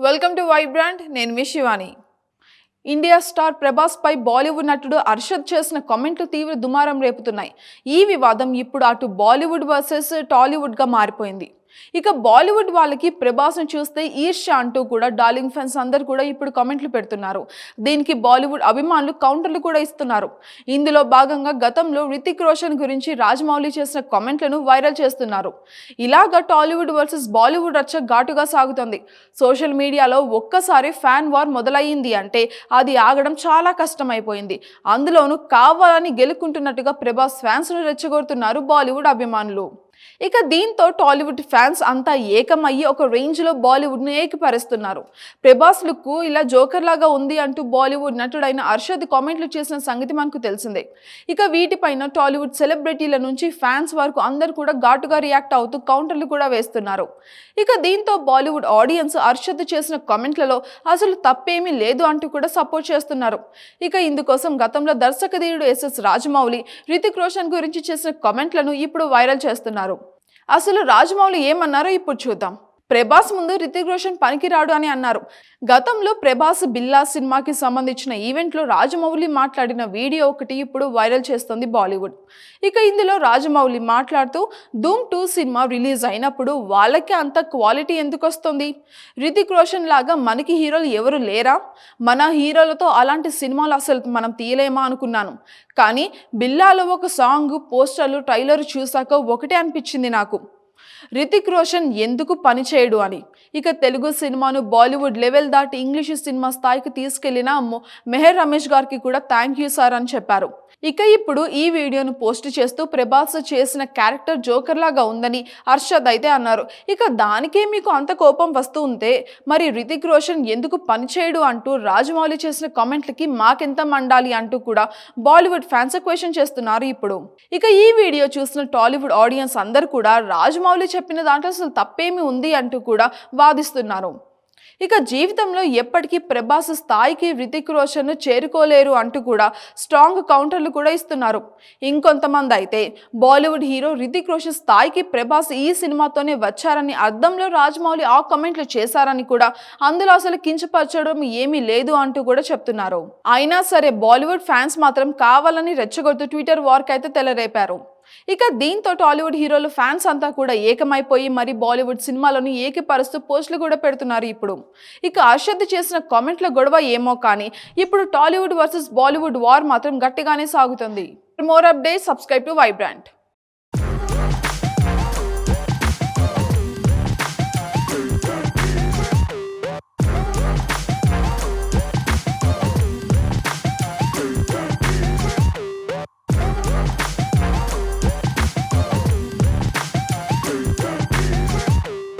Welcome to Vibrant. నేను మీ Shivani. India star Prabhas పై బాలీవుడ్ నటుడు అర్షద్ చేసిన కామెంట్లు తీవ్ర దుమారం రేపుతున్నాయి. ఈ వివాదం ఇప్పుడు అటు బాలీవుడ్ వర్సెస్ టాలీవుడ్ గా మారిపోయింది. ఇక బాలీవుడ్ వాళ్ళకి ప్రభాస్ను చూస్తే ఈర్ష్య అంటూ కూడా డార్లింగ్ ఫ్యాన్స్ అందరు కూడా ఇప్పుడు కామెంట్లు పెడుతున్నారు. దీనికి బాలీవుడ్ అభిమానులు కౌంటర్లు కూడా ఇస్తున్నారు. ఇందులో భాగంగా గతంలో రితిక్ రోషన్ గురించి రాజమౌళి చేసిన కామెంట్లను వైరల్ చేస్తున్నారు. ఇలాగా టాలీవుడ్ వర్సెస్ బాలీవుడ్ రచ్చ ఘాటుగా సాగుతుంది. సోషల్ మీడియాలో ఒక్కసారి ఫ్యాన్ వార్ మొదలయ్యింది అంటే అది ఆగడం చాలా కష్టమైపోయింది. అందులోనూ కావాలని గెలుకుంటున్నట్టుగా ప్రభాస్ ఫ్యాన్స్ను రెచ్చగొడుతున్నారు బాలీవుడ్ అభిమానులు. ఇక దీంతో టాలీవుడ్ ఫ్యాన్స్ అంతా ఏకమయ్యి ఒక రేంజ్లో బాలీవుడ్ను ఏకిపరుస్తున్నారు. ప్రభాస్ లుక్ ఇలా జోకర్ లాగా ఉంది అంటూ బాలీవుడ్ నటుడైన అర్షద్ కామెంట్లు చేసిన సంగతి మనకు తెలిసిందే. ఇక వీటిపైన టాలీవుడ్ సెలబ్రిటీల నుంచి ఫ్యాన్స్ వరకు అందరూ కూడా ఘాటుగా రియాక్ట్ అవుతూ కౌంటర్లు కూడా వేస్తున్నారు. ఇక దీంతో బాలీవుడ్ ఆడియన్స్ అర్షద్ చేసిన కామెంట్లలో అసలు తప్పేమీ లేదు అంటూ కూడా సపోర్ట్ చేస్తున్నారు. ఇక ఇందుకోసం గతంలో దర్శకధీరుడు ఎస్ఎస్ రాజమౌళి రితిక్ రోషన్ గురించి చేసిన కామెంట్లను ఇప్పుడు వైరల్ చేస్తున్నారు. అసలు రాజమౌళి ఏమన్నారో ఇప్పుడు చూద్దాం. ప్రభాస్ ముందు రితిక్ రోషన్ పనికిరాడు అని అన్నారు. గతంలో ప్రభాస్ బిల్లా సినిమాకి సంబంధించిన ఈవెంట్లో రాజమౌళి మాట్లాడిన వీడియో ఒకటి ఇప్పుడు వైరల్ చేస్తుంది బాలీవుడ్. ఇక ఇందులో రాజమౌళి మాట్లాడుతూ ధూమ్ 2 సినిమా రిలీజ్ అయినప్పుడు వాళ్ళకి అంత క్వాలిటీ ఎందుకు వస్తుంది? రితిక్ రోషన్ లాగా మనకి హీరోలు ఎవరు లేరా? మన హీరోలతో అలాంటి సినిమాలు అసలు మనం తీయలేమా అనుకున్నాను. కానీ బిల్లాలో ఒక సాంగ్, పోస్టర్లు, ట్రైలర్ చూశాక ఒకటే అనిపించింది నాకు, రితిక్ రోషన్ ఎందుకు పనిచేయడు అని. ఇక తెలుగు సినిమాను బాలీవుడ్ లెవెల్ దాటి ఇంగ్లీష్ సినిమా స్థాయికి తీసుకెళ్లిన మెహర్ రమేష్ గారికి కూడా థ్యాంక్ యూ సార్ అని చెప్పారు. ఇక ఇప్పుడు ఈ వీడియోను పోస్ట్ చేస్తూ ప్రభాస్ చేసిన క్యారెక్టర్ జోకర్ లాగా ఉందని అర్షద్ అయితే అన్నారు. ఇక దానికే మీకు అంత కోపం వస్తూ ఉంటే మరి రితిక్ రోషన్ ఎందుకు పనిచేయడు అంటూ రాజమౌళి చేసిన కామెంట్లకి మాకెంత మండాలి అంటూ కూడా బాలీవుడ్ ఫ్యాన్స్ క్వశ్చన్ చేస్తున్నారు ఇప్పుడు. ఇక ఈ వీడియో చూసిన టాలీవుడ్ ఆడియన్స్ అందరూ కూడా రాజమౌళి చెప్పిన దాంట్లో అసలు తప్పేమి ఉంది అంటూ కూడా వాదిస్తున్నారు. ఇక జీవితంలో ఎప్పటికీ ప్రభాస్ స్థాయికి రితిక్ రోషన్ చేరుకోలేరు అంటూ కూడా స్ట్రాంగ్ కౌంటర్లు కూడా ఇస్తున్నారు. ఇంకొంతమంది అయితే బాలీవుడ్ హీరో రితిక్ రోషన్ స్థాయికి ప్రభాస్ ఈ సినిమాతోనే వచ్చారని అర్థంలో రాజమౌళి ఆ కామెంట్లు చేశారని కూడా, అందులో అసలు కించపరచడం ఏమీ లేదు అంటూ కూడా చెప్తున్నారు. అయినా సరే బాలీవుడ్ ఫ్యాన్స్ మాత్రం కావాలని రెచ్చగొడుతూ ట్విట్టర్ వార్కి అయితే తెలరేపారు. ఇక దీంతో టాలీవుడ్ హీరోలు ఫ్యాన్స్ అంతా కూడా ఏకమైపోయి మరి బాలీవుడ్ సినిమాలను ఏకపరుస్తూ పోస్టులు కూడా పెడుతున్నారు ఇప్పుడు. ఇక అర్షద్ చేసిన కామెంట్ల గొడవ ఏమో కానీ ఇప్పుడు టాలీవుడ్ వర్సెస్ బాలీవుడ్ వార్ మాత్రం గట్టిగానే సాగుతుంది. For more updates subscribe to Vibrant.